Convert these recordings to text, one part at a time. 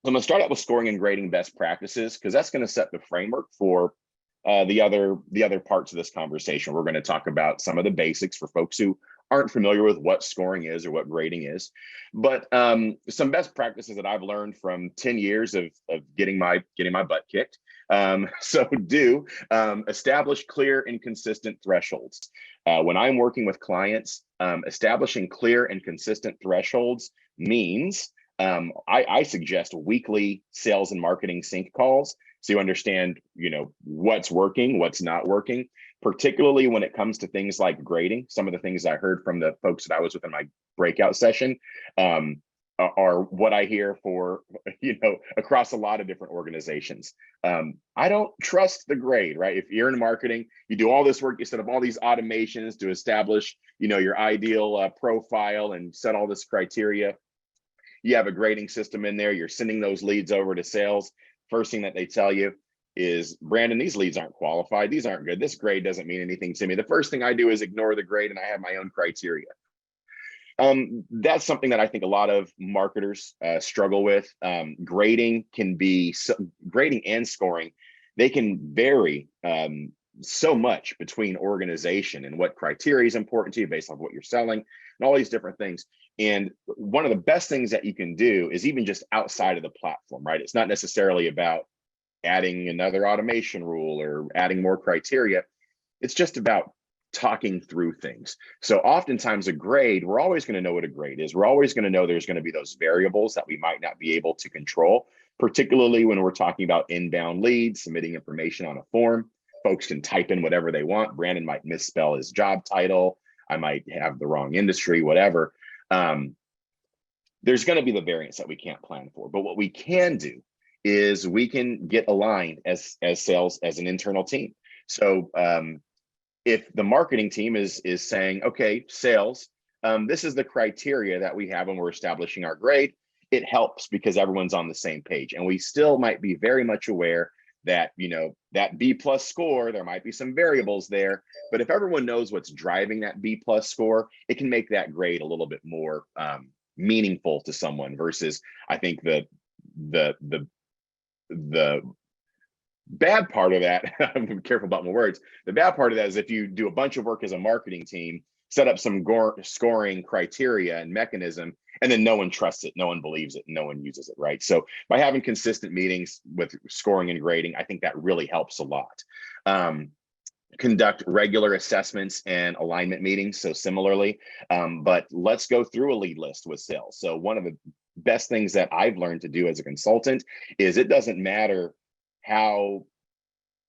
I'm going to start out with scoring and grading best practices, because that's going to set the framework for the other parts of this conversation. We're going to talk about some of the basics for folks who aren't familiar with what scoring is or what grading is, but some best practices that I've learned from 10 years of getting my butt kicked. Establish clear and consistent thresholds. When I'm working with clients, establishing clear and consistent thresholds means I suggest weekly sales and marketing sync calls, so you understand, what's working, what's not working, particularly when it comes to things like grading. Some of the things I heard from the folks that I was with in my breakout session are what I hear for, across a lot of different organizations. I don't trust the grade, right? If you're in marketing, you do all this work, you set up all these automations to establish, your ideal profile and set all this criteria. You have a grading system in there, you're sending those leads over to sales. First thing that they tell you is, Brandon, these leads aren't qualified. These aren't good. This grade doesn't mean anything to me. The first thing I do is ignore the grade, and I have my own criteria. That's something that I think a lot of marketers struggle with. Grading and scoring, they can vary so much between organization and what criteria is important to you based on what you're selling and all these different things. And one of the best things that you can do is even just outside of the platform, right? It's not necessarily about adding another automation rule or adding more criteria. It's just about talking through things. So oftentimes a grade, we're always going to know what a grade is. We're always going to know there's going to be those variables that we might not be able to control, particularly when we're talking about inbound leads, submitting information on a form. Folks can type in whatever they want. Brandon might misspell his job title. I might have the wrong industry, whatever. There's going to be the variance that we can't plan for. But what we can do is we can get aligned as sales, as an internal team. So if the marketing team is saying, okay, sales, this is the criteria that we have when we're establishing our grade, it helps because everyone's on the same page. And we still might be very much aware that, that B+ score, there might be some variables there, but if everyone knows what's driving that B+ score, it can make that grade a little bit more meaningful to someone versus, I think the bad part of that, I'm careful about my words. The bad part of that is if you do a bunch of work as a marketing team, set up some scoring criteria and mechanism, and then no one trusts it, no one believes it, no one uses it, right? So by having consistent meetings with scoring and grading, I think that really helps a lot. Conduct regular assessments and alignment meetings, so similarly, but let's go through a lead list with sales. So one of the best things that I've learned to do as a consultant is it doesn't matter how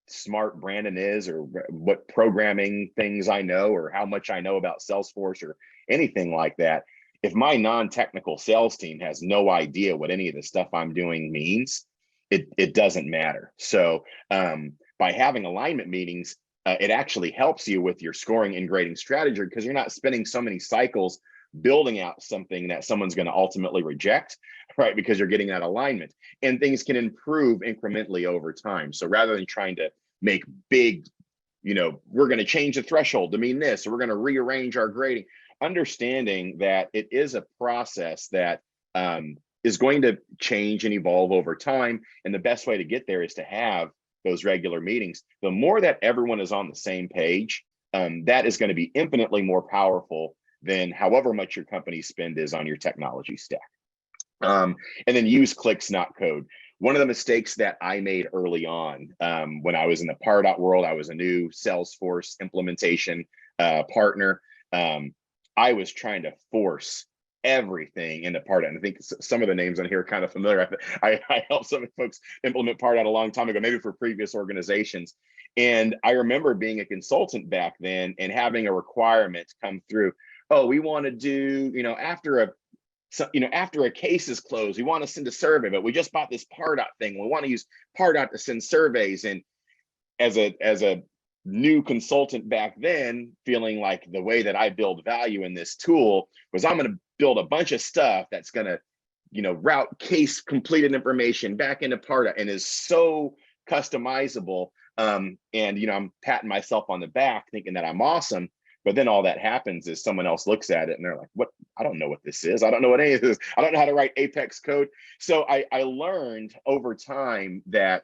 smart Brandon is or what programming things I know or how much I know about Salesforce or anything like that. If my non-technical sales team has no idea what any of the stuff I'm doing means, it doesn't matter. So by having alignment meetings, it actually helps you with your scoring and grading strategy because you're not spending so many cycles building out something that someone's going to ultimately reject, right? Because you're getting that alignment, and things can improve incrementally over time. So rather than trying to make big, we're going to change the threshold to mean this, or we're going to rearrange our grading, understanding that it is a process that is going to change and evolve over time. And the best way to get there is to have those regular meetings. The more that everyone is on the same page, that is going to be infinitely more powerful than however much your company spend is on your technology stack. And then use clicks, not code. One of the mistakes that I made early on when I was in the Pardot world, I was a new Salesforce implementation partner. I was trying to force everything into Pardot. And I think some of the names on here are kind of familiar. I helped some folks implement Pardot a long time ago, maybe for previous organizations. And I remember being a consultant back then and having a requirement come through. Oh, we want to do, after a case is closed, we want to send a survey, but we just bought this Pardot thing. We want to use Pardot to send surveys. And as a new consultant back then, feeling like the way that I build value in this tool was I'm going to build a bunch of stuff that's going to, route case completed information back into Pardot and is so customizable. And I'm patting myself on the back thinking that I'm awesome. But then all that happens is someone else looks at it and they're like, what? I don't know what this is. I don't know what any of this is. I don't know how to write Apex code. So I learned over time that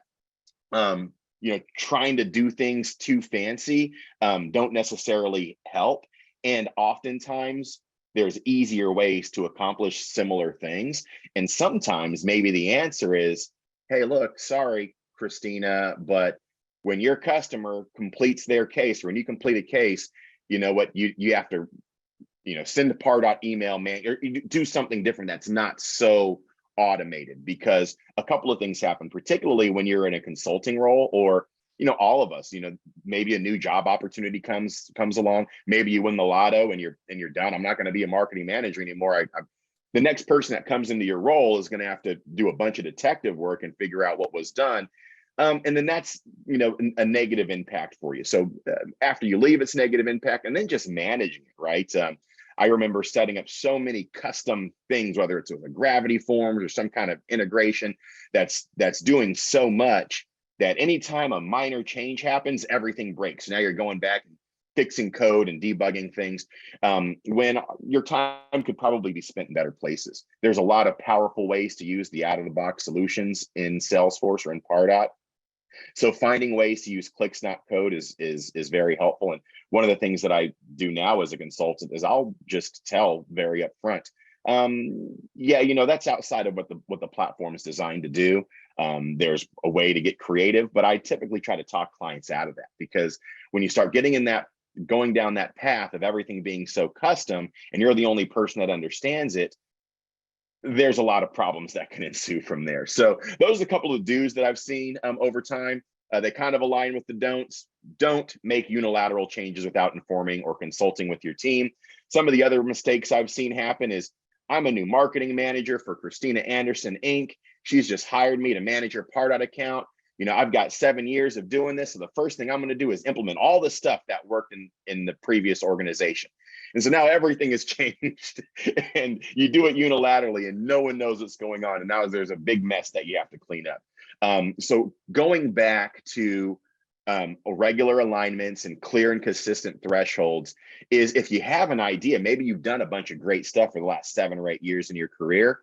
trying to do things too fancy don't necessarily help. And oftentimes there's easier ways to accomplish similar things. And sometimes maybe the answer is, hey, look, sorry, Christina, but when your customer completes their case, or when you complete a case, you know what, you have to, send a par email, man, or do something different that's not so automated, because a couple of things happen, particularly when you're in a consulting role, or all of us, maybe a new job opportunity comes along, maybe you win the lotto and you're done. I'm not going to be a marketing manager anymore. The next person that comes into your role is going to have to do a bunch of detective work and figure out what was done. And then that's, a negative impact for you. So after you leave, it's negative impact, and then just managing it, right? I remember setting up so many custom things, whether it's with a gravity forms or some kind of integration that's doing so much that anytime a minor change happens, everything breaks. Now you're going back and fixing code and debugging things, when your time could probably be spent in better places. There's a lot of powerful ways to use the out-of-the-box solutions in Salesforce or in Pardot. So finding ways to use clicks, not code is very helpful. And one of the things that I do now as a consultant is I'll just tell very upfront, that's outside of what the platform is designed to do. There's a way to get creative, but I typically try to talk clients out of that, because when you start going down that path of everything being so custom and you're the only person that understands it, there's a lot of problems that can ensue from there. So those are a couple of do's that I've seen over time. They kind of align with the don'ts. Don't make unilateral changes without informing or consulting with your team. Some of the other mistakes I've seen happen is, I'm a new marketing manager for Christina Anderson, Inc. She's just hired me to manage her Pardot account. I've got 7 years of doing this. So the first thing I'm going to do is implement all the stuff that worked in the previous organization. And so now everything has changed and you do it unilaterally and no one knows what's going on. And now there's a big mess that you have to clean up. So going back to regular alignments and clear and consistent thresholds is, if you have an idea, maybe you've done a bunch of great stuff for the last 7 or 8 years in your career,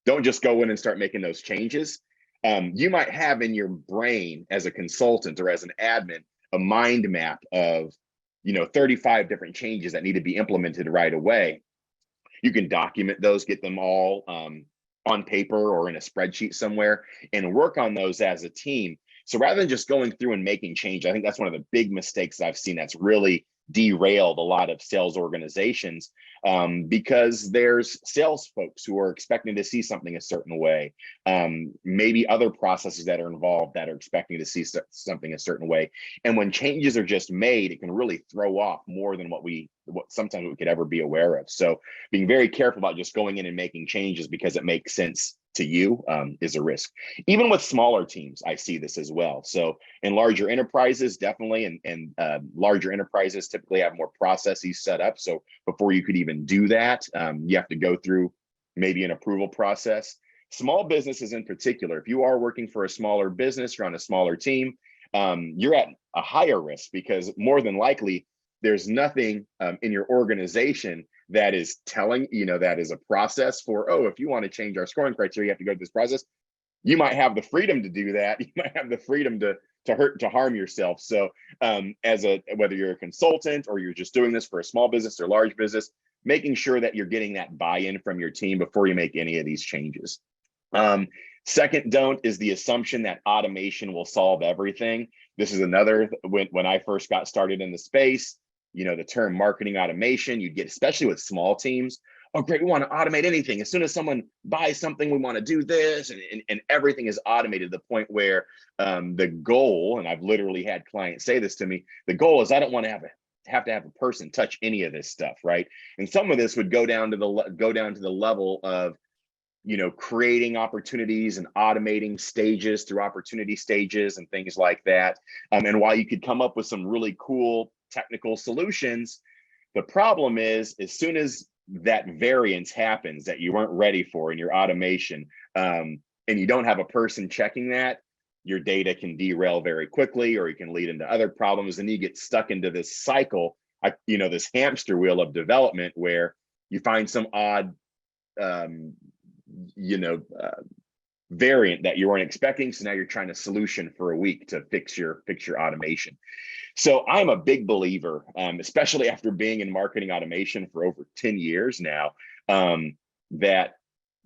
don't just go in and start making those changes. You might have in your brain as a consultant or as an admin, a mind map of 35 different changes that need to be implemented right away. You can document those, get them all on paper or in a spreadsheet somewhere, and work on those as a team. So rather than just going through and making change, I think that's one of the big mistakes I've seen that's really derailed a lot of sales organizations, because there's sales folks who are expecting to see something a certain way, maybe other processes that are involved that are expecting to see something a certain way. And when changes are just made, it can really throw off more than what sometimes we could ever be aware of. So being very careful about just going in and making changes because it makes sense to you is a risk. Even with smaller teams, I see this as well. So in larger enterprises, definitely, and larger enterprises typically have more processes set up. So before you could even do that, you have to go through maybe an approval process. Small businesses in particular, if you are working for a smaller business, you're on a smaller team, you're at a higher risk, because more than likely there's nothing in your organization that is telling, that is a process for, oh, if you want to change our scoring criteria, you have to go through this process. You might have the freedom to do that. You might have the freedom to harm yourself. So whether you're a consultant or you're just doing this for a small business or large business, making sure that you're getting that buy-in from your team before you make any of these changes. Second don't is the assumption that automation will solve everything. This is another, when I first got started in the space, the term marketing automation, you'd get, especially with small teams, oh, great, we want to automate anything. As soon as someone buys something, we want to do this, and everything is automated to the point where the goal, and I've literally had clients say this to me, the goal is I don't want to have to have a person touch any of this stuff, right? And some of this would go down to the level of creating opportunities and automating stages through opportunity stages and things like that. And while you could come up with some really cool technical solutions, the problem is, as soon as that variance happens that you weren't ready for in your automation, and you don't have a person checking that, your data can derail very quickly, or you can lead into other problems, and you get stuck into this cycle this hamster wheel of development where you find some odd, variant that you weren't expecting. So now you're trying to solution for a week to fix your automation. So I'm a big believer, especially after being in marketing automation for over 10 years now, that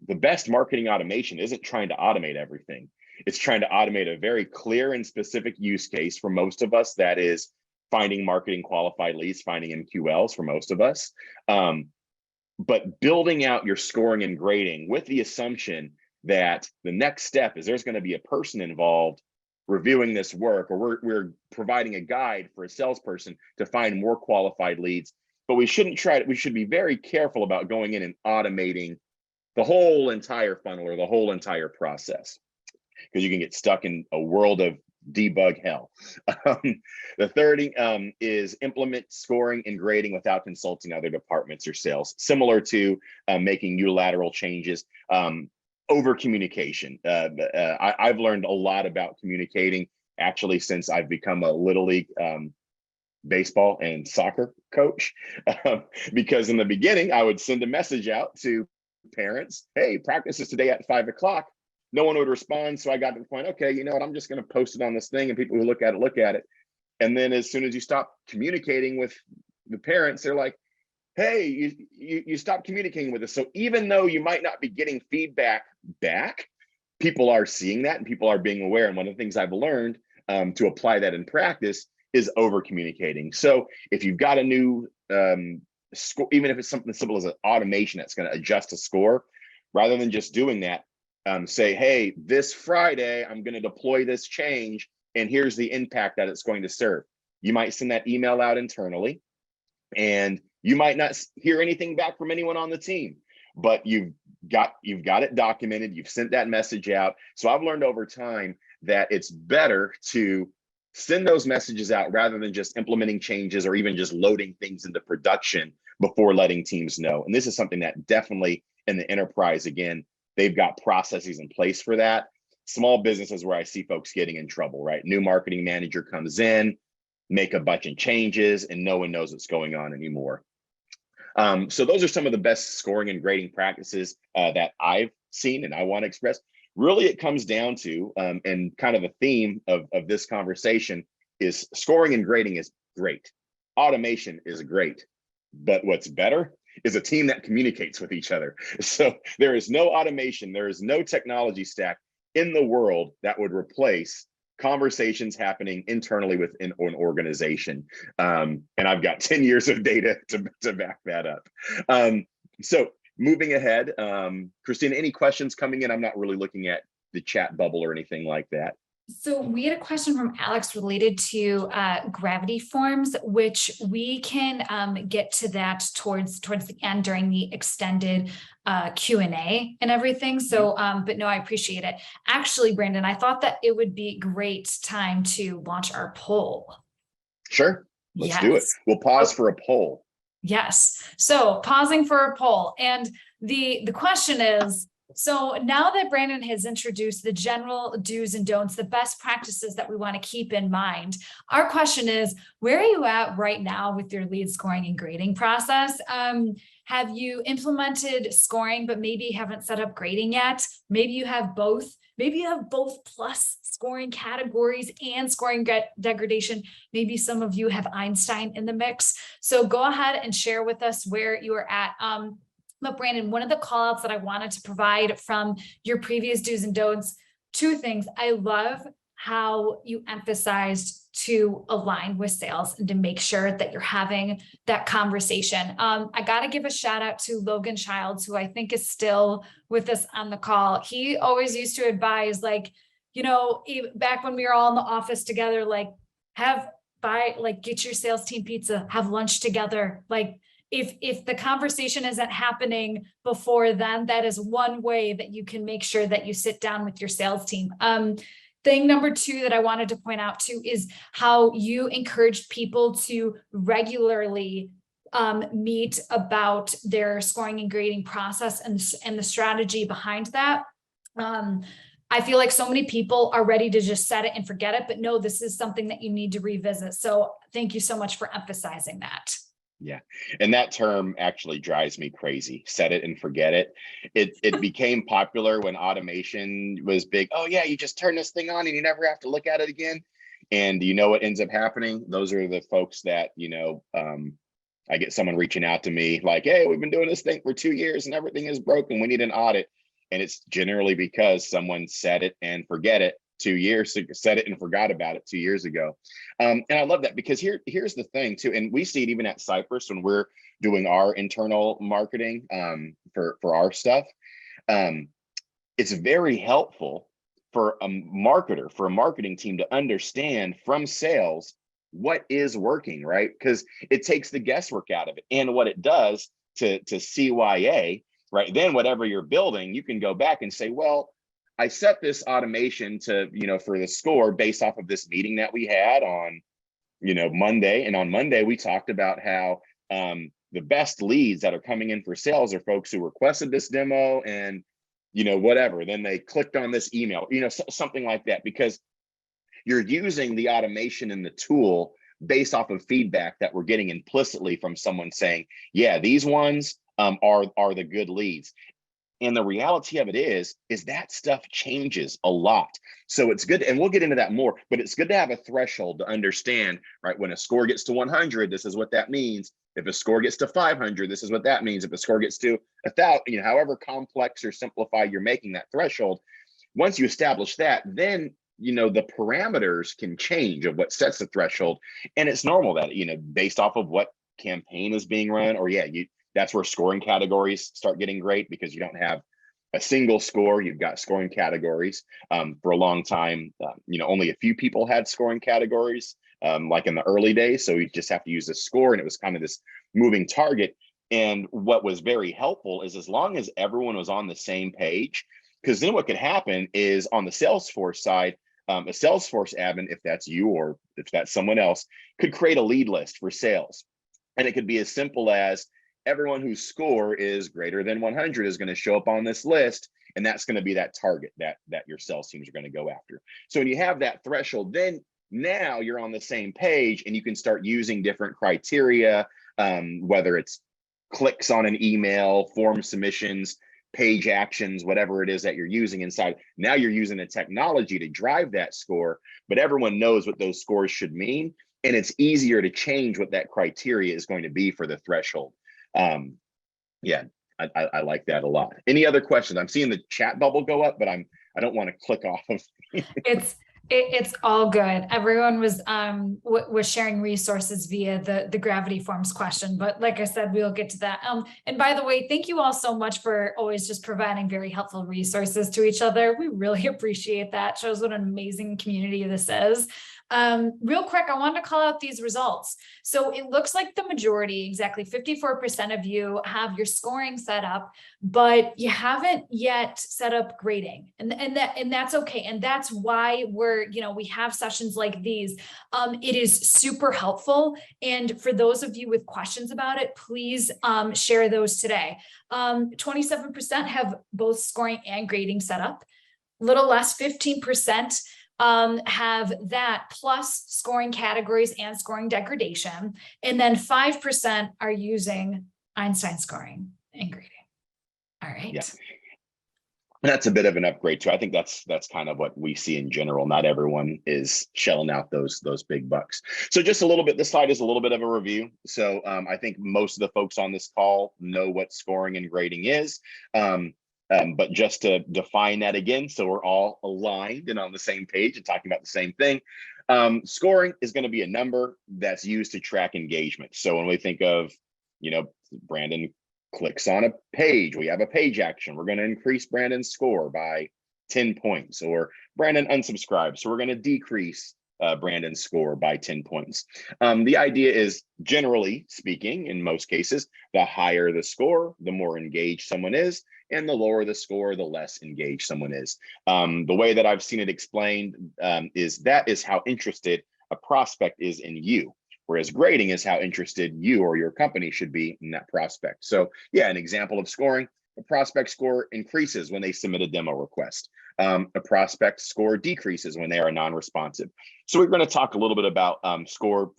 the best marketing automation isn't trying to automate everything. It's trying to automate a very clear and specific use case for most of us. That is finding marketing qualified leads, finding MQLs for most of us. But building out your scoring and grading with the assumption that the next step is there's going to be a person involved reviewing this work, or we're providing a guide for a salesperson to find more qualified leads. But we should be very careful about going in and automating the whole entire funnel or the whole entire process, because you can get stuck in a world of debug hell. The third is implement scoring and grading without consulting other departments or sales, similar to making unilateral changes. Over communication. I've learned a lot about communicating actually since I've become a Little League baseball and soccer coach, because in the beginning I would send a message out to parents, hey, practice is today at 5 o'clock. No one would respond. So I got to the point, okay, you know what, I'm just going to post it on this thing and people who look at it. And then as soon as you stop communicating with the parents, they're like, hey, you stopped communicating with us. So even though you might not be getting feedback back, people are seeing that and people are being aware. And one of the things I've learned to apply that in practice is over communicating. So if you've got a new score, even if it's something as simple as an automation that's going to adjust a score, rather than just doing that, say, hey, this Friday, I'm going to deploy this change and here's the impact that it's going to serve. You might send that email out internally and you might not hear anything back from anyone on the team, but you've got it documented. You've sent that message out. So I've learned over time that it's better to send those messages out rather than just implementing changes or even just loading things into production before letting teams know. And this is something that definitely in the enterprise, again, they've got processes in place for that. Small businesses where I see folks getting in trouble, right? New marketing manager comes in, make a bunch of changes, and no one knows what's going on anymore. So those are some of the best scoring and grading practices that I've seen and I want to express. Really, it comes down to, and kind of the theme of this conversation is scoring and grading is great. Automation is great, but what's better is a team that communicates with each other. So there is no automation, there is no technology stack in the world that would replace conversations happening internally within an organization. And I've got 10 years of data to back that up. So moving ahead, Christina, any questions coming in? I'm not really looking at the chat bubble or anything like that. So we had a question from Alex related to gravity forms, which we can get to that towards the end during the extended Q&A and everything. So, but no, I appreciate it. Actually, Brandon, I thought that it would be great time to launch our poll. Sure, let's do it. We'll pause for a poll. Yes. So pausing for a poll. And the question is, so now that Brandon has introduced the general do's and don'ts, the best practices that we want to keep in mind, our question is, where are you at right now with your lead scoring and grading process? Have you implemented scoring, but maybe haven't set up grading yet? Maybe you have both. Maybe you have both plus scoring categories and scoring degradation. Maybe some of you have Einstein in the mix. So go ahead and share with us where you are at. But Brandon, one of the call outs that I wanted to provide from your previous do's and don'ts, two things. I love how you emphasized to align with sales and to make sure that you're having that conversation. I got to give a shout out to Logan Childs, who I think is still with us on the call. He always used to advise, like, you know, back when we were all in the office together, like get your sales team pizza, have lunch together, like, if the conversation isn't happening before then, that is one way that you can make sure that you sit down with your sales team. Thing number two that I wanted to point out too is how you encouraged people to regularly meet about their scoring and grading process and the strategy behind that. I feel like so many people are ready to just set it and forget it, but no, this is something that you need to revisit. So thank you so much for emphasizing that. Yeah. And that term actually drives me crazy. Set it and forget it. It became popular when automation was big. Oh yeah, you just turn this thing on and you never have to look at it again. And you know what ends up happening? Those are the folks that, I get someone reaching out to me like, hey, we've been doing this thing for 2 years and everything is broken. We need an audit. And it's generally because someone set it and forget it 2 years, set it and forgot about it 2 years ago. And I love that because here's the thing too, and we see it even at Cypress when we're doing our internal marketing for our stuff. It's very helpful for a marketer, for a marketing team to understand from sales what is working, right? Because it takes the guesswork out of it. And what it does to CYA, right? Then whatever you're building, you can go back and say, well, I set this automation to, for the score based off of this meeting that we had on, Monday. And on Monday, we talked about how the best leads that are coming in for sales are folks who requested this demo and, whatever. Then they clicked on this email, something like that, because you're using the automation and the tool based off of feedback that we're getting implicitly from someone saying, yeah, these ones are the good leads. And the reality of it is that stuff changes a lot. So it's good, and we'll get into that more, but it's good to have a threshold to understand, right? When a score gets to 100, this is what that means. If a score gets to 500, this is what that means. If a score gets to 1,000, however complex or simplified you're making that threshold, once you establish that, then the parameters can change of what sets the threshold. And it's normal that, based off of what campaign is being run, or that's where scoring categories start getting great, because you don't have a single score, you've got scoring categories. For a long time, only a few people had scoring categories, like in the early days. So you just have to use a score, and it was kind of this moving target. And what was very helpful is as long as everyone was on the same page, because then what could happen is on the Salesforce side, a Salesforce admin, if that's you or if that's someone else, could create a lead list for sales. And it could be as simple as everyone whose score is greater than 100 is going to show up on this list. And that's going to be that target that your sales teams are going to go after. So when you have that threshold, then now you're on the same page and you can start using different criteria, whether it's clicks on an email, form submissions, page actions, whatever it is that you're using inside. Now you're using the technology to drive that score, but everyone knows what those scores should mean. And it's easier to change what that criteria is going to be for the threshold. I like that a lot. Any other questions? I'm seeing the chat bubble go up, but I don't want to click off of. It's all good. Everyone was sharing resources via the gravity forms question, but like I said, we'll get to that. And by the way, thank you all so much for always just providing very helpful resources to each other. We really appreciate that. Shows what an amazing community this is. Real quick, I wanted to call out these results. So it looks like the majority, exactly 54% of you have your scoring set up, but you haven't yet set up grading, and that's okay. And that's why we have sessions like these. It is super helpful. And for those of you with questions about it, please share those today. 27% have both scoring and grading set up. A little less, 15%. Have that plus scoring categories and scoring degradation. And then 5% are using Einstein scoring and grading. All right. Yeah. And that's a bit of an upgrade too. I think that's kind of what we see in general. Not everyone is shelling out those big bucks. So just a little bit, this slide is a little bit of a review. So I think most of the folks on this call know what scoring and grading is. But just to define that again, so we're all aligned and on the same page and talking about the same thing. Scoring is going to be a number that's used to track engagement. So when we think of, Brandon clicks on a page, we have a page action. We're going to increase Brandon's score by 10 points, or Brandon unsubscribes, so we're going to decrease Brandon's score by 10 points. The idea is, generally speaking, in most cases, the higher the score, the more engaged someone is, and the lower the score, the less engaged someone is. The way that I've seen it explained is that is how interested a prospect is in you, whereas grading is how interested you or your company should be in that prospect. So yeah, an example of scoring, A prospect score increases when they submit a demo request. A prospect score decreases when they are non-responsive. So we're going to talk a little bit about score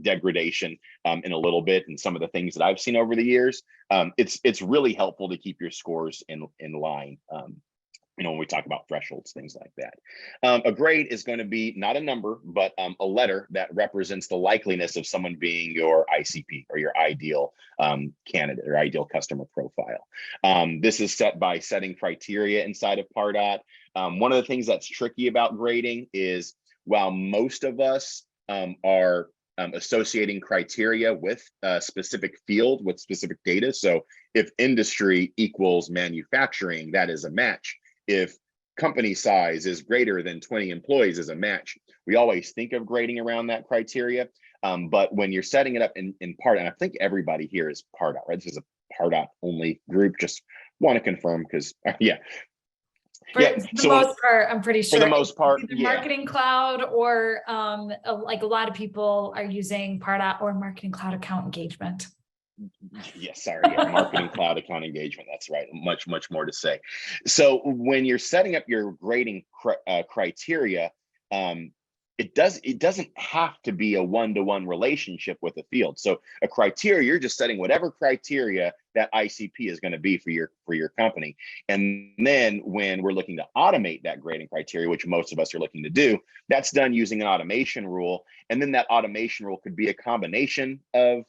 degradation in a little bit, and some of the things that I've seen over the years. It's really helpful to keep your scores in line. When we talk about thresholds, things like that. A grade is going to be not a number, but a letter that represents the likeliness of someone being your ICP, or your ideal candidate, or ideal customer profile. This is set by setting criteria inside of Pardot. One of the things that's tricky about grading is, while most of us are associating criteria with a specific field, with specific data. So if industry equals manufacturing, that is a match. If company size is greater than 20 employees is a match. We always think of grading around that criteria. But when you're setting it up in Pardot, and I think everybody here is Pardot, right? This is a Pardot only group. Just want to confirm, because yeah. For the most part, I'm pretty sure. For the most part, either Marketing Cloud, or like a lot of people are using Pardot or Marketing Cloud account engagement. Yes, sorry, yeah, Marketing Cloud account engagement. That's right. Much more to say. So when you're setting up your grading criteria, it doesn't have to be a one-to-one relationship with a field. So a criteria, you're just setting whatever criteria that ICP is going to be for your company. And then when we're looking to automate that grading criteria, which most of us are looking to do, that's done using an automation rule. And then that automation rule could be a combination of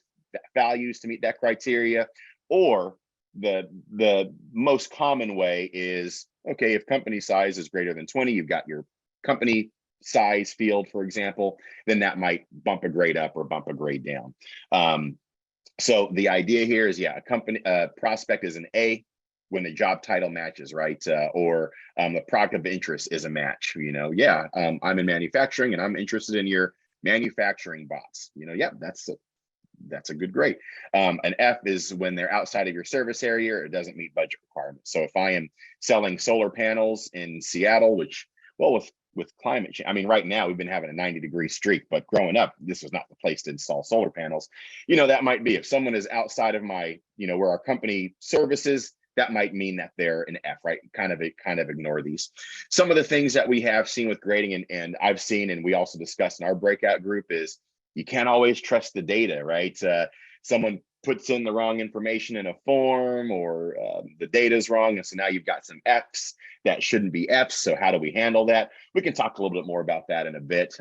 values to meet that criteria, or the most common way is, okay, if company size is greater than 20, you've got your company size field, for example, then that might bump a grade up or bump a grade down. So the idea here is, yeah, a prospect is an A when the job title matches, right? Or the product of interest is a match. I'm in manufacturing and I'm interested in your manufacturing bots. Yeah, that's a good grade. An F is when they're outside of your service area, or it doesn't meet budget requirements. So if I am selling solar panels in Seattle, which, well, with climate change, I mean, right now we've been having a 90-degree streak, but growing up, this was not the place to install solar panels. That might be, if someone is outside of my, where our company services, that might mean that they're an F, right? Kind of ignore these. Some of the things that we have seen with grading, and I've seen, and we also discussed in our breakout group, is you can't always trust the data, right? Someone puts in the wrong information in a form, or the data is wrong, and so now you've got some Fs that shouldn't be Fs. So how do we handle that? We can talk a little bit more about that in a bit.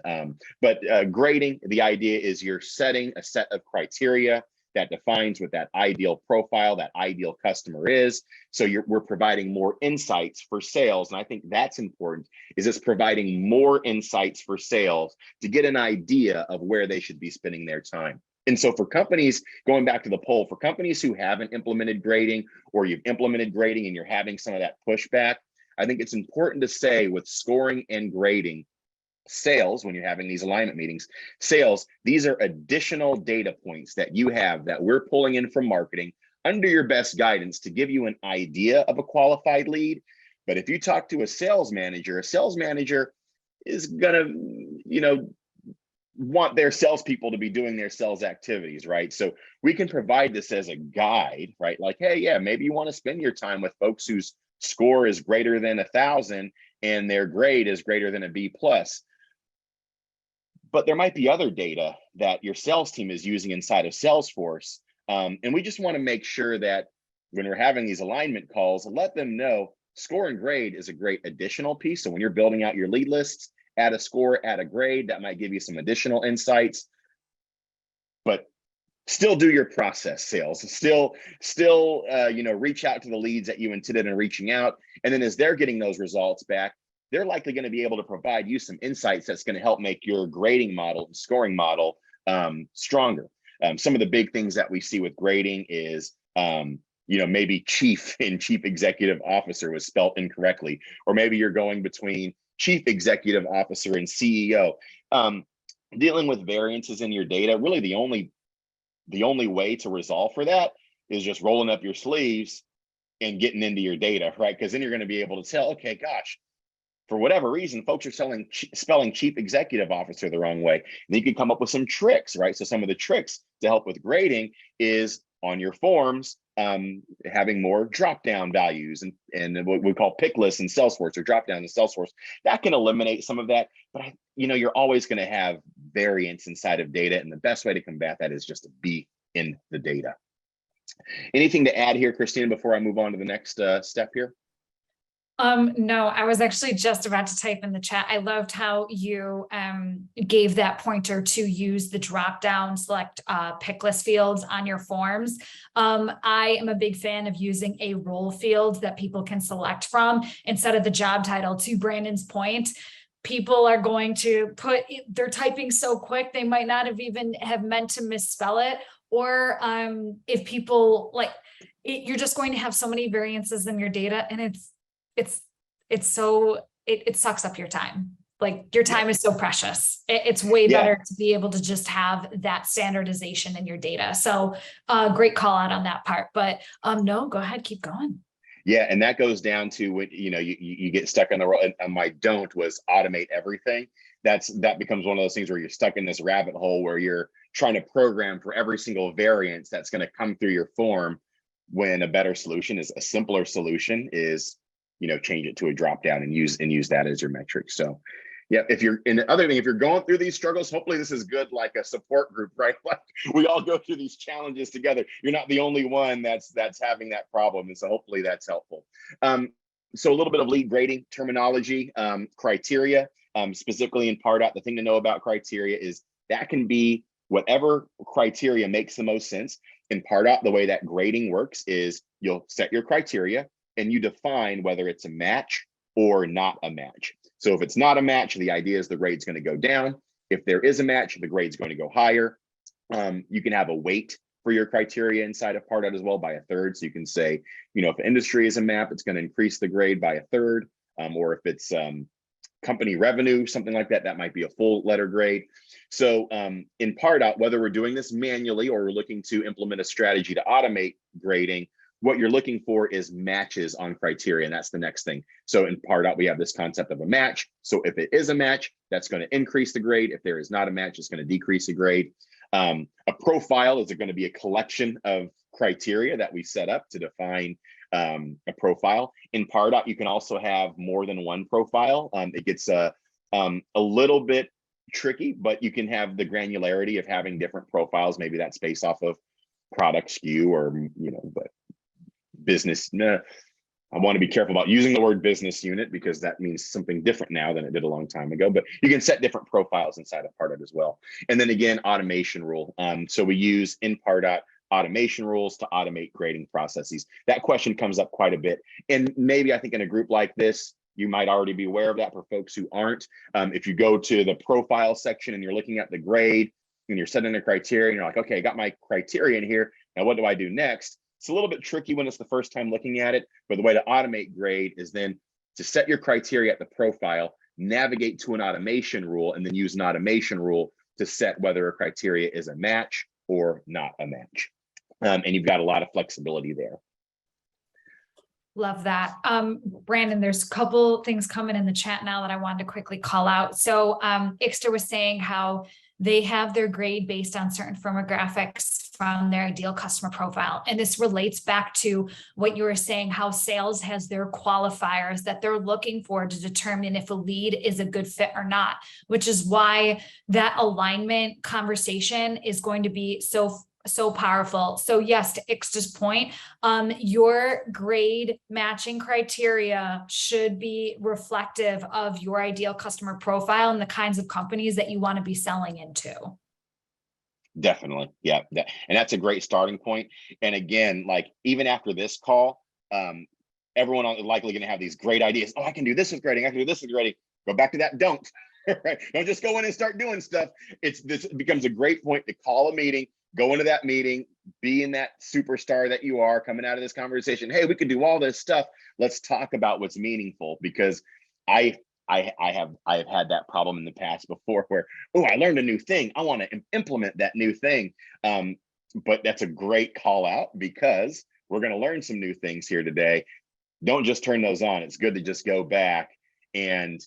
But grading, the idea is you're setting a set of criteria that defines what that ideal profile, that ideal customer is. So we're providing more insights for sales. And I think that's important, is it's providing more insights for sales to get an idea of where they should be spending their time. And so for companies, going back to the poll, for companies who haven't implemented grading, or you've implemented grading and you're having some of that pushback, I think it's important to say, with scoring and grading, sales, when you're having these alignment meetings, sales, these are additional data points that you have that we're pulling in from marketing under your best guidance to give you an idea of a qualified lead. But if you talk to a sales manager is gonna, want their salespeople to be doing their sales activities, right? So we can provide this as a guide, right? Like, hey, yeah, maybe you want to spend your time with folks whose score is greater than 1,000 and their grade is greater than a B+. But there might be other data that your sales team is using inside of Salesforce. And we just want to make sure that when we're having these alignment calls, let them know score and grade is a great additional piece. So when you're building out your lead lists, add a score, add a grade, that might give you some additional insights. But still do your process sales. Still, reach out to the leads that you intended in reaching out. And then as they're getting those results back, they're likely going to be able to provide you some insights that's going to help make your grading model and scoring model stronger. Some of the big things that we see with grading is, maybe chief and chief executive officer was spelled incorrectly, or maybe you're going between chief executive officer and CEO. Dealing with variances in your data, really the only way to resolve for that is just rolling up your sleeves and getting into your data, right? Because then you're going to be able to tell, okay, gosh, for whatever reason, folks are spelling chief executive officer the wrong way. And you can come up with some tricks, right? So some of the tricks to help with grading is on your forms, having more drop down values and what we call pick lists in Salesforce or drop down in Salesforce. That can eliminate some of that, but you're always going to have variance inside of data, and the best way to combat that is just to be in the data. Anything to add here, Christina, before I move on to the next step here? No, I was actually just about to type in the chat. I loved how you gave that pointer to use the drop down select pick list fields on your forms. I am a big fan of using a role field that people can select from instead of the job title. To Brandon's point, people are going to they're typing so quick, they might not have even have meant to misspell it. Or if people you're just going to have so many variances in your data, and it sucks up your time. Like, your time is so precious. It's way better to be able to just have that standardization in your data. So great call out on that part, but no, go ahead, keep going. Yeah, and that goes down to when you get stuck on the roll. And my don't was automate everything. That becomes one of those things where you're stuck in this rabbit hole where you're trying to program for every single variance that's going to come through your form, when a better solution is a simpler solution is change it to a drop down and use that as your metric. So yeah, if you're going through these struggles, hopefully this is good, like a support group, right? Like, we all go through these challenges together. You're not the only one that's having that problem, and so hopefully that's helpful. So a little bit of lead grading terminology, criteria, specifically in Pardot. The thing to know about criteria is that can be whatever criteria makes the most sense. In Pardot, the way that grading works is you'll set your criteria and you define whether it's a match or not a match. So if it's not a match, the idea is the grade's going to go down. If there is a match, the grade's going to go higher. You can have a weight for your criteria inside of Pardot as well by a third. So you can say, if industry is a map, it's going to increase the grade by a third. Or if it's company revenue, something like that, that might be a full letter grade. So in Pardot, whether we're doing this manually or we're looking to implement a strategy to automate grading, what you're looking for is matches on criteria, and that's the next thing. So in Pardot, we have this concept of a match. So if it is a match, that's going to increase the grade. If there is not a match, it's going to decrease the grade. A profile is going to be a collection of criteria that we set up to define a profile. In Pardot, you can also have more than one profile. It gets a little bit tricky, but you can have the granularity of having different profiles. Maybe that's based off of product SKU or but business. I want to be careful about using the word business unit because that means something different now than it did a long time ago, but you can set different profiles inside of Pardot as well. And then again, automation rule. So we use in Pardot automation rules to automate grading processes. That question comes up quite a bit. And maybe I think in a group like this, you might already be aware of that. For folks who aren't, if you go to the profile section and you're looking at the grade and you're setting a criteria and you're like, okay, I got my criteria in here. Now what do I do next? It's a little bit tricky when it's the first time looking at it, but the way to automate grade is then to set your criteria at the profile, navigate to an automation rule, and then use an automation rule to set whether a criteria is a match or not a match. And you've got a lot of flexibility there. Love that. Brandon, there's a couple things coming in the chat now that I wanted to quickly call out. So Ixter was saying how they have their grade based on certain firmographics from their ideal customer profile. And this relates back to what you were saying, how sales has their qualifiers that they're looking for to determine if a lead is a good fit or not, which is why that alignment conversation is going to be so powerful. So yes, to Ixta's point, your grade matching criteria should be reflective of your ideal customer profile and the kinds of companies that you want to be selling into. Definitely. Yeah. And that's a great starting point. And again, like even after this call, everyone is likely going to have these great ideas. Oh, I can do this with grading. I can do this with grading. Go back to that don't. Right? Don't just go in and start doing stuff. This becomes a great point to call a meeting, go into that meeting, be in that superstar that you are coming out of this conversation. Hey, we could do all this stuff. Let's talk about what's meaningful, because I have had that problem in the past before where, oh, I learned a new thing. I want to implement that new thing. But that's a great call out because we're going to learn some new things here today. Don't just turn those on. It's good to just go back and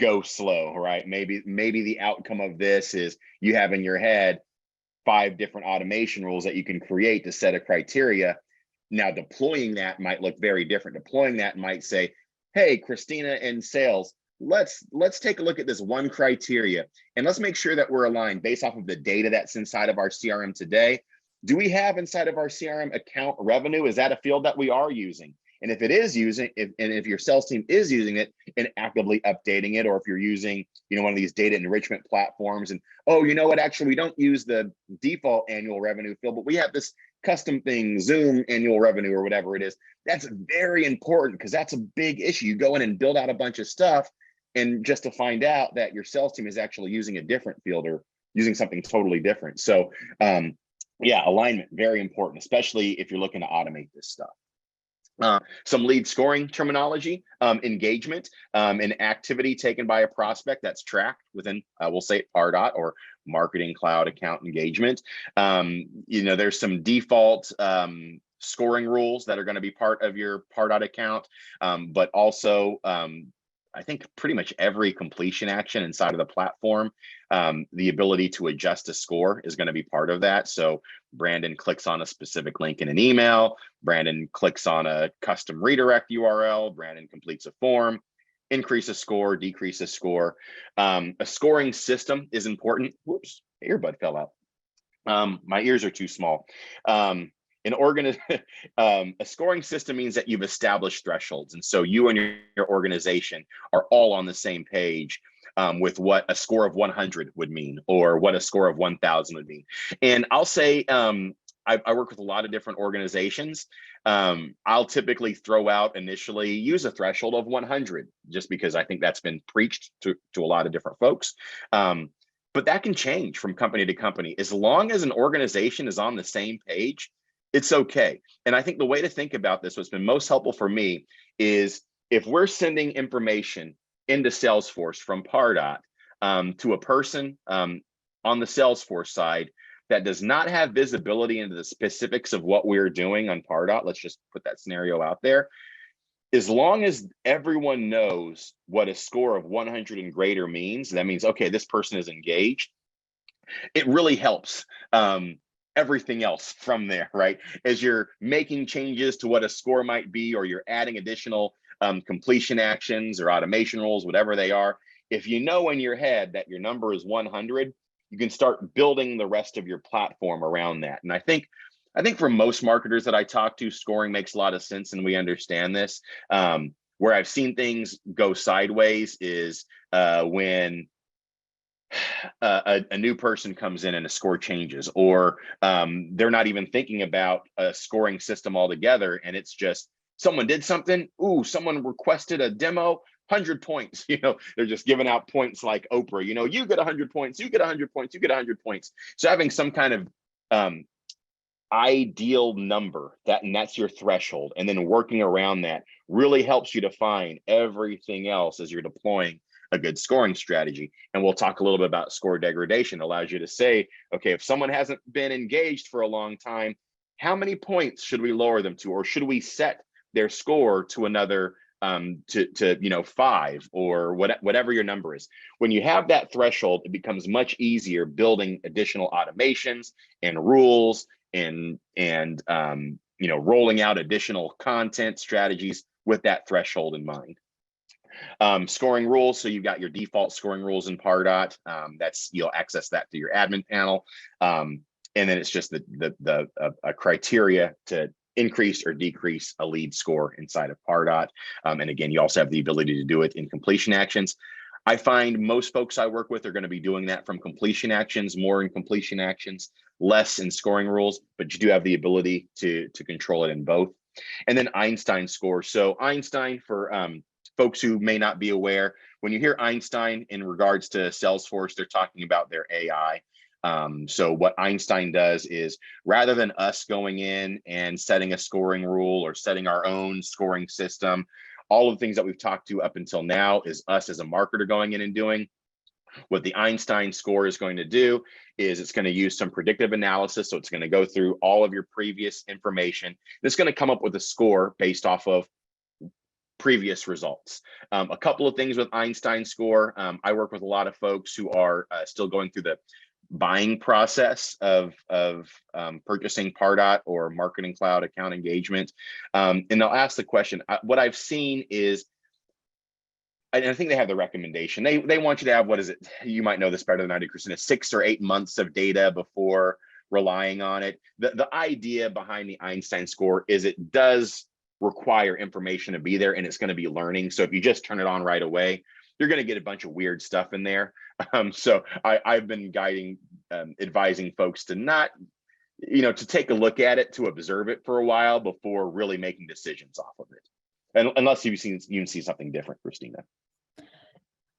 go slow, right? Maybe the outcome of this is you have in your head 5 different automation rules that you can create to set a criteria. Now, deploying that might look very different. Deploying that might say, hey, Christina in sales, let's take a look at this one criteria and let's make sure that we're aligned based off of the data that's inside of our CRM today. Do we have inside of our CRM account revenue? Is that a field that we are using? And if it is using, if your sales team is using it and actively updating it, or if you're using, one of these data enrichment platforms and, oh, you know what, actually, we don't use the default annual revenue field, but we have this custom thing, Zoom annual revenue or whatever it is. That's very important because that's a big issue. You go in and build out a bunch of stuff and just to find out that your sales team is actually using a different field or using something totally different. So yeah, alignment, very important, especially if you're looking to automate this stuff. Some lead scoring terminology, engagement, an activity taken by a prospect that's tracked within, we'll say Pardot or Marketing Cloud account engagement. There's some default scoring rules that are going to be part of your Pardot account, but also I think pretty much every completion action inside of the platform, the ability to adjust a score is going to be part of that. So Brandon clicks on a specific link in an email, Brandon clicks on a custom redirect URL, Brandon completes a form, increase a score, decrease a score. A scoring system is important. Whoops, earbud fell out. My ears are too small. A scoring system means that you've established thresholds. And so you and your organization are all on the same page with what a score of 100 would mean or what a score of 1,000 would mean. And I'll say, I work with a lot of different organizations. I'll typically throw out initially, use a threshold of 100, just because I think that's been preached to a lot of different folks. But that can change from company to company. As long as an organization is on the same page, it's okay. And I think the way to think about this, what's been most helpful for me, is if we're sending information into Salesforce from Pardot to a person on the Salesforce side that does not have visibility into the specifics of what we're doing on Pardot, let's just put that scenario out there. As long as everyone knows what a score of 100 and greater means, that means, okay, this person is engaged. It really helps everything else from there, right? As you're making changes to what a score might be, or you're adding additional completion actions or automation rules, whatever they are, if you know in your head that your number is 100, you can start building the rest of your platform around that. And I think for most marketers that I talk to, scoring makes a lot of sense and we understand this. Where I've seen things go sideways is when a new person comes in and a score changes, or they're not even thinking about a scoring system altogether, and it's just someone did something. Ooh, someone requested a demo, 100 points. They're just giving out points like Oprah. You get 100 points, you get 100 points, you get 100 points. So having some kind of ideal number and that's your threshold, and then working around that really helps you define everything else as you're deploying a good scoring strategy. And we'll talk a little bit about score degradation. It allows you to say, okay, if someone hasn't been engaged for a long time, how many points should we lower them to, or should we set their score to another to 5 or whatever your number is. When you have that threshold, it becomes much easier building additional automations and rules and rolling out additional content strategies with that threshold in mind. Scoring rules. So you've got your default scoring rules in Pardot. You'll access that through your admin panel. And then it's just a criteria to increase or decrease a lead score inside of Pardot. And again, you also have the ability to do it in completion actions. I find most folks I work with are going to be doing that from completion actions, more in completion actions, less in scoring rules, but you do have the ability to control it in both. And then Einstein Score. So Einstein, for folks who may not be aware, when you hear Einstein in regards to Salesforce, they're talking about their AI. So what Einstein does is, rather than us going in and setting a scoring rule or setting our own scoring system, all of the things that we've talked to up until now is us as a marketer going in and doing. What the Einstein Score is going to do is it's going to use some predictive analysis. So it's going to go through all of your previous information. It's going to come up with a score based off of previous results. A couple of things with Einstein Score. I work with a lot of folks who are still going through buying process of purchasing Pardot or Marketing Cloud account engagement. And they'll ask the question. What I've seen is, and I think they have the recommendation. They want you to have, what is it? You might know this better than I do, Christina, 6 or 8 months of data before relying on it. The idea behind the Einstein score is it does require information to be there, and it's going to be learning. So if you just turn it on right away, you're going to get a bunch of weird stuff in there. So I've been advising folks to not, to take a look at it, to observe it for a while before really making decisions off of it. And unless you see something different, Christina.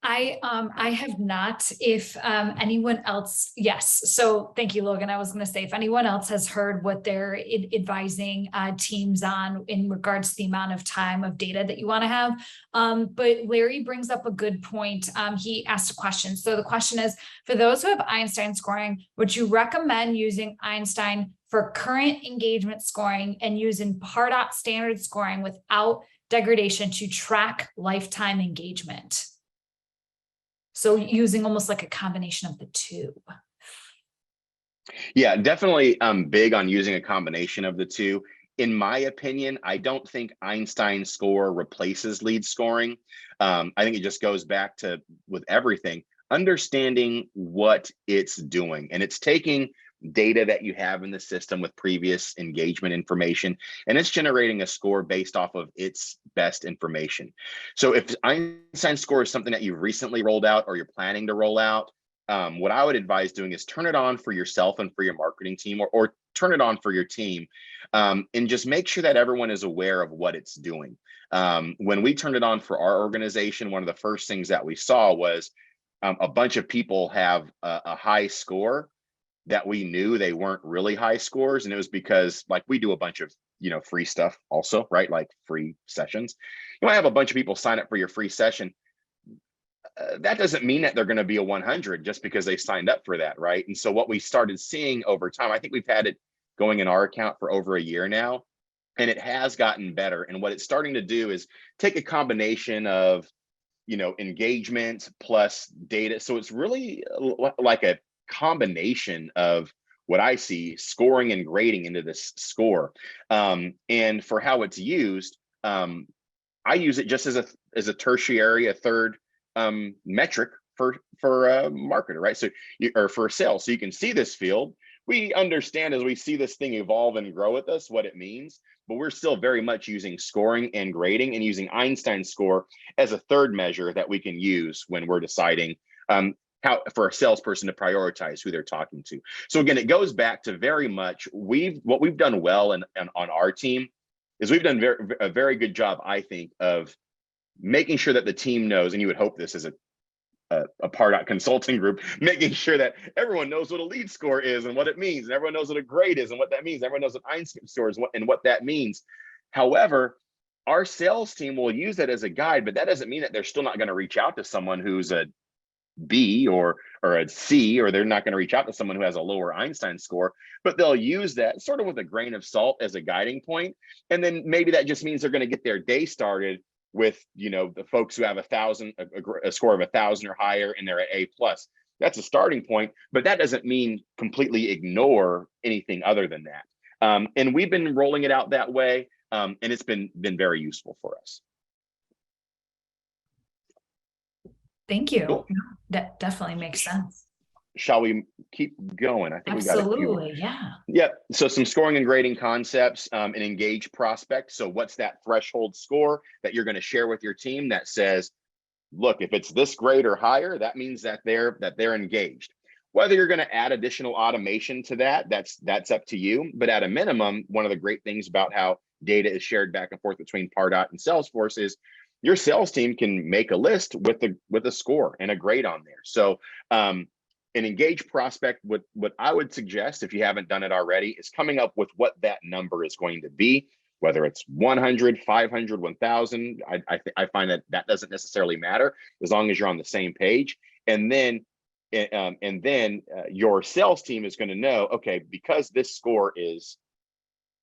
I have not. If anyone else, yes. So thank you, Logan. I was going to say, if anyone else has heard what they're advising teams on in regards to the amount of time of data that you want to have. But Larry brings up a good point. He asked a question. So the question is, for those who have Einstein scoring, would you recommend using Einstein for current engagement scoring and using Pardot standard scoring without degradation to track lifetime engagement? So using almost like a combination of the two. Yeah, definitely big on using a combination of the two. In my opinion, I don't think Einstein score replaces lead scoring. I think it just goes back to, with everything, understanding what it's doing. And it's taking data that you have in the system with previous engagement information, and it's generating a score based off of its best information. So if Einstein score is something that you've recently rolled out or you're planning to roll out, what I would advise doing is turn it on for yourself and for your marketing team, or turn it on for your team, and just make sure that everyone is aware of what it's doing. When we turned it on for our organization, one of the first things that we saw was a bunch of people have a high score that we knew they weren't really high scores. And it was because, like, we do a bunch of, free stuff also, right? Like free sessions. You might have a bunch of people sign up for your free session. That doesn't mean that they're going to be a 100 just because they signed up for that, right? And so what we started seeing over time, I think we've had it going in our account for over a year now, and it has gotten better. And what it's starting to do is take a combination of, engagement plus data. So it's really like a combination of what I see, scoring and grading into this score. And for how it's used, I use it just as a tertiary, a third metric for a marketer, right? So or for sales. So you can see this field. We understand as we see this thing evolve and grow with us what it means, but we're still very much using scoring and grading, and using Einstein score as a third measure that we can use when we're deciding how for a salesperson to prioritize who they're talking to. So again, it goes back to very much what we've done well on our team is we've done a very good job, I think, of making sure that the team knows, and you would hope this is a Pardot consulting group, making sure that everyone knows what a lead score is and what it means, and everyone knows what a grade is and what that means. Everyone knows what Einstein Score is and what that means. However, our sales team will use that as a guide, but that doesn't mean that they're still not going to reach out to someone who's a B or a C, or they're not going to reach out to someone who has a lower Einstein score, but they'll use that sort of with a grain of salt as a guiding point. And then maybe that just means they're going to get their day started with, the folks who have a score of 1,000 or higher, and they're at A+. That's a starting point, but that doesn't mean completely ignore anything other than that. And we've been rolling it out that way, and it's been very useful for us. Thank you. Cool. That definitely makes sense. Shall we keep going? I think absolutely, we got a few. Yeah. Yep. So some scoring and grading concepts, an engaged prospect. So what's that threshold score that you're going to share with your team that says, look, if it's this grade or higher, that means that they're engaged. Whether you're going to add additional automation to that's up to you. But at a minimum, one of the great things about how data is shared back and forth between Pardot and Salesforce is your sales team can make a list with a score and a grade on there. So an engaged prospect, what I would suggest, if you haven't done it already, is coming up with what that number is going to be, whether it's 100, 500, 1,000. I find that doesn't necessarily matter as long as you're on the same page. And then your sales team is going to know, okay, because this score is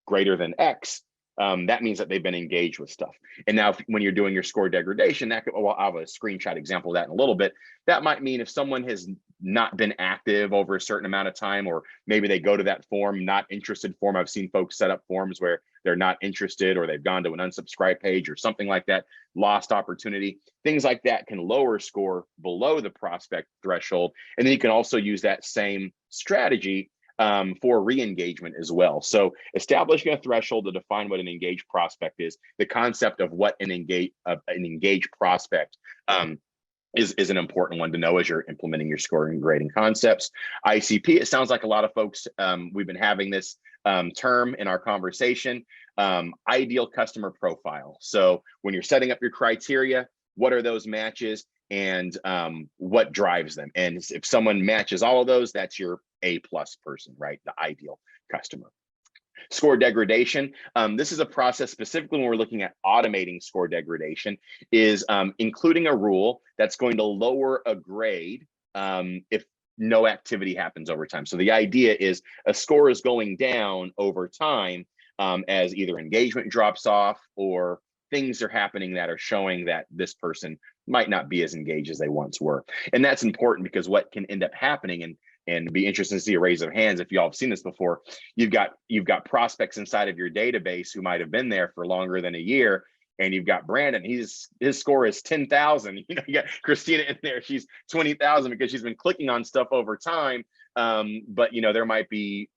greater than X, that means that they've been engaged with stuff. And now when you're doing your score degradation, I'll have a screenshot example of that in a little bit. That might mean if someone has not been active over a certain amount of time, or maybe they go to that form, not interested form. I've seen folks set up forms where they're not interested, or they've gone to an unsubscribe page or something like that, lost opportunity. Things like that can lower score below the prospect threshold. And then you can also use that same strategy for re-engagement as well. So establishing a threshold to define what an engaged prospect is, the concept of what an engaged prospect is an important one to know as you're implementing your scoring and grading concepts. ICP, it sounds like a lot of folks, we've been having this term in our conversation, ideal customer profile. So when you're setting up your criteria, what are those matches, and what drives them? And if someone matches all of those, that's your A+ person, right? The ideal customer. Score degradation. This is a process specifically when we're looking at automating score degradation, is including a rule that's going to lower a grade if no activity happens over time. So the idea is a score is going down over time as either engagement drops off or things are happening that are showing that this person might not be as engaged as they once were. And that's important because what can end up happening, and be interesting to see a raise of hands if y'all have seen this before, you've got prospects inside of your database who might have been there for longer than a year, and you've got Brandon, his score is 10,000. You got Christina in there, she's 20,000 because she's been clicking on stuff over time, but there might be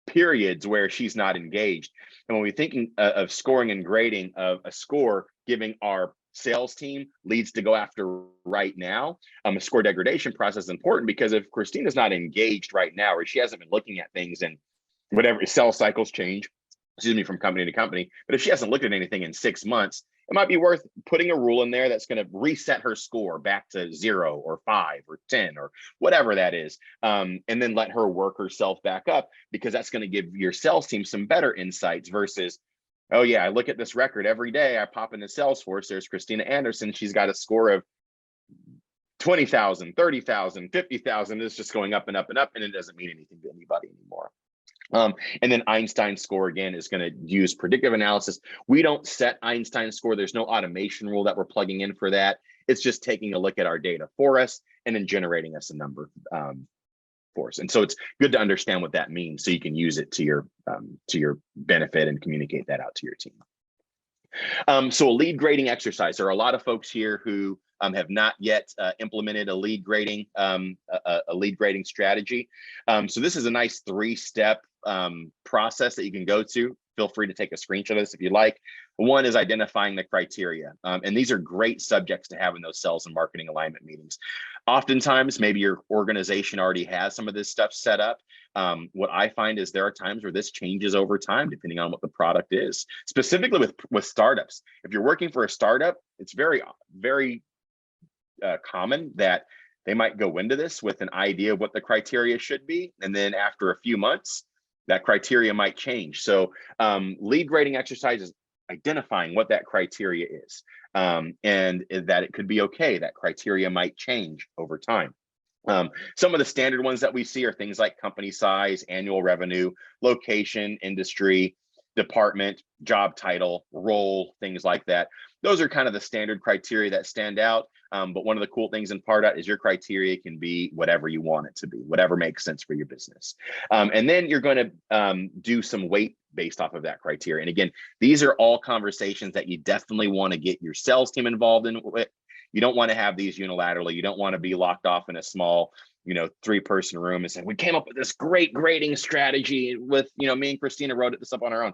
periods where she's not engaged. And when we're thinking of scoring and grading of a score, giving our sales team leads to go after right now, a score degradation process is important, because if Christina's not engaged right now, or she hasn't been looking at things, and whatever sales cycles change, from company to company, but if she hasn't looked at anything in 6 months, it might be worth putting a rule in there that's going to reset her score back to 0 or 5 or 10 or whatever that is, and then let her work herself back up, because that's going to give your sales team some better insights versus, oh yeah, I look at this record every day. I pop into Salesforce. There's Christina Anderson. She's got a score of 20,000, 30,000, 50,000. It's just going up and up and up, and it doesn't mean anything to anybody anymore. And then Einstein Score, again, is going to use predictive analysis. We don't set Einstein Score. There's no automation rule that we're plugging in for that. It's just taking a look at our data for us and then generating us a number for us. And so it's good to understand what that means so you can use it to your benefit and communicate that out to your team. So a lead grading exercise. There are a lot of folks here who have not yet implemented a lead grading strategy. So this is a nice 3-step process that you can go to. Feel free to take a screenshot of this if you like. One is identifying the criteria. And these are great subjects to have in those sales and marketing alignment meetings. Oftentimes, maybe your organization already has some of this stuff set up. What I find is there are times where this changes over time, depending on what the product is. Specifically with startups. If you're working for a startup, it's very, very common that they might go into this with an idea of what the criteria should be. And then after a few months, that criteria might change. So lead grading exercises, identifying what that criteria is, and that it could be okay. That criteria might change over time. Some of the standard ones that we see are things like company size, annual revenue, location, industry, department, job title, role, things like that. Those are kind of the standard criteria that stand out. But one of the cool things in Pardot is your criteria can be whatever you want it to be, whatever makes sense for your business. And then you're going to do some weight based off of that criteria. And again, these are all conversations that you definitely want to get your sales team involved in. You don't want to have these unilaterally. You don't want to be locked off in a small, 3-person room and say, we came up with this great grading strategy with, me and Christina wrote this up on our own.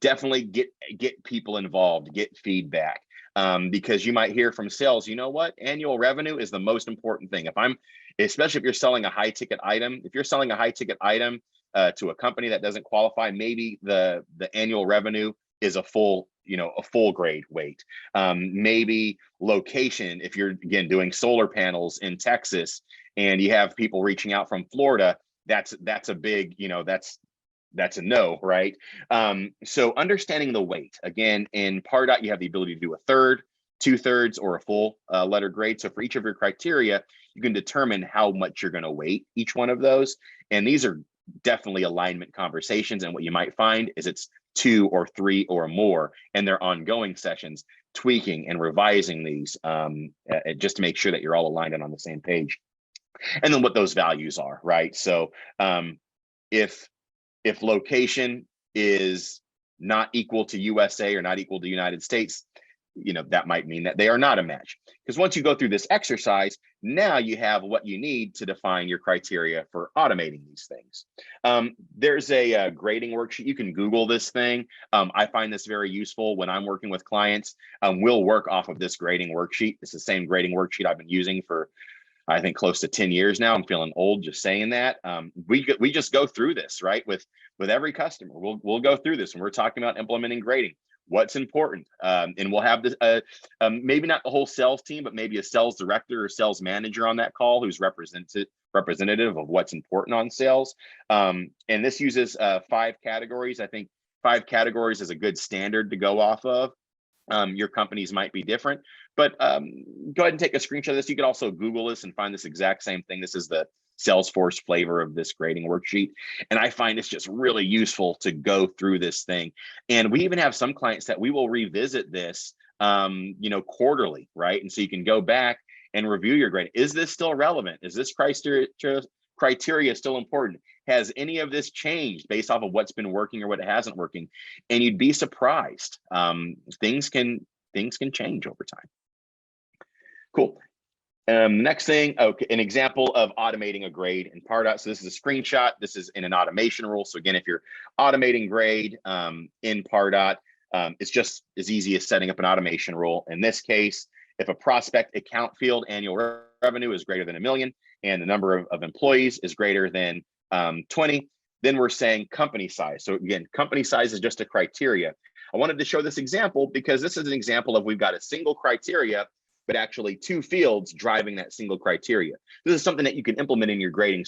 Definitely get people involved, get feedback. Because you might hear from sales, you know what? Annual revenue is the most important thing. Especially if you're selling a high ticket item, to a company that doesn't qualify, maybe the annual revenue is a full grade weight. Maybe location, if you're again doing solar panels in Texas and you have people reaching out from Florida, that's a big, that's a no, right? So understanding the weight. Again, in Pardot, you have the ability to do 1/3, 2/3, or a full letter grade. So for each of your criteria, you can determine how much you're going to weight each one of those. And these are definitely alignment conversations. And what you might find is it's 2 or 3 or more, and they're ongoing sessions, tweaking and revising these just to make sure that you're all aligned and on the same page. and then what those values are, right? So if location is not equal to USA or not equal to United States, that might mean that they are not a match. Because once you go through this exercise, now you have what you need to define your criteria for automating these things. There's a grading worksheet. You can Google this thing. I find this very useful when I'm working with clients. We'll work off of this grading worksheet. It's the same grading worksheet I've been using for, I think, close to 10 years now. I'm feeling old just saying that. We just go through this, right? With every customer, we'll go through this, and we're talking about implementing grading. What's important, and we'll have this maybe not the whole sales team, but maybe a sales director or sales manager on that call who's representative of what's important on sales. And this uses 5 categories. I think 5 categories is a good standard to go off of. Your companies might be different, but go ahead and take a screenshot of this. You could also Google this and find this exact same thing. This is the Salesforce flavor of this grading worksheet. And I find it's just really useful to go through this thing. And we even have some clients that we will revisit this, quarterly, right? And so you can go back and review your grade. Is this still relevant? Is this criteria still important? Has any of this changed based off of what's been working or what hasn't working? And you'd be surprised. Things can change over time. Cool. Next thing, okay, an example of automating a grade in Pardot. So this is a screenshot. This is in an automation rule. So again, if you're automating grade in Pardot, it's just as easy as setting up an automation rule. In this case, if a prospect account field annual revenue is greater than $1 million and the number of employees is greater than 20, then we're saying company size. So again, company size is just a criteria. I wanted to show this example because this is an example of we've got a single criteria, but actually 2 fields driving that single criteria. This is something that you can implement in your grading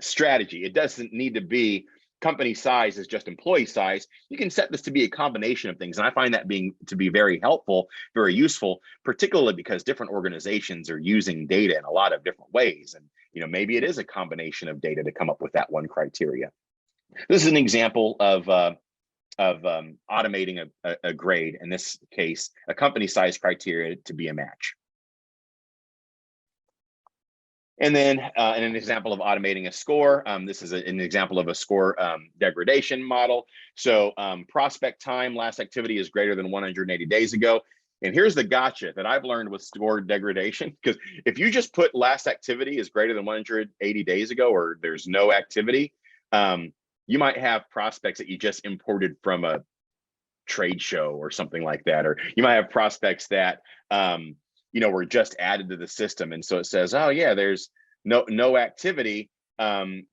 strategy. It doesn't need to be company size is just employee size. You can set this to be a combination of things. And I find that to be very helpful, very useful, particularly because different organizations are using data in a lot of different ways. And maybe it is a combination of data to come up with that one criteria. This is an example of automating a grade, in this case, a company size criteria to be a match. And then an example of automating a score. This is an example of a score degradation model. So prospect time, last activity is greater than 180 days ago. And here's the gotcha that I've learned with score degradation, because if you just put last activity is greater than 180 days ago, or there's no activity, you might have prospects that you just imported from a trade show or something like that. Or you might have prospects that, were just added to the system. And so it says, oh yeah, there's no activity.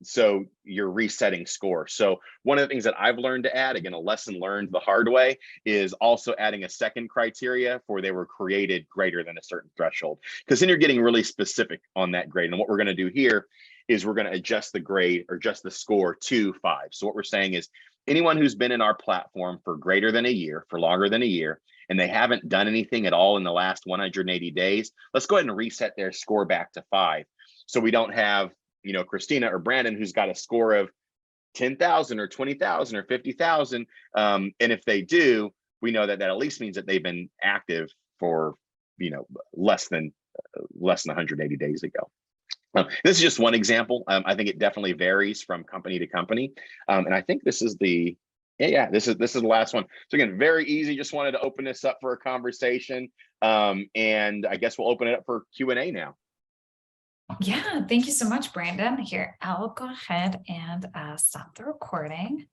So you're resetting score. So one of the things that I've learned to add, again, a lesson learned the hard way, is also adding a second criteria for they were created greater than a certain threshold, because then you're getting really specific on that grade. And what we're going to do here is we're going to adjust the grade or adjust the score to 5. So what we're saying is anyone who's been in our platform for greater than a year, for longer than a year, and they haven't done anything at all in the last 180 days, let's go ahead and reset their score back to 5. So we don't have, Christina or Brandon who's got a score of 10,000 or 20,000 or 50,000. And if they do, we know that at least means that they've been active for, less than 180 days ago. This is just one example. I think it definitely varies from company to company. And I think this is the, this is the last one. So again, very easy. Just wanted to open this up for a conversation. And I guess we'll open it up for Q&A now. Yeah, thank you so much, Brandon. Here, I'll go ahead and stop the recording.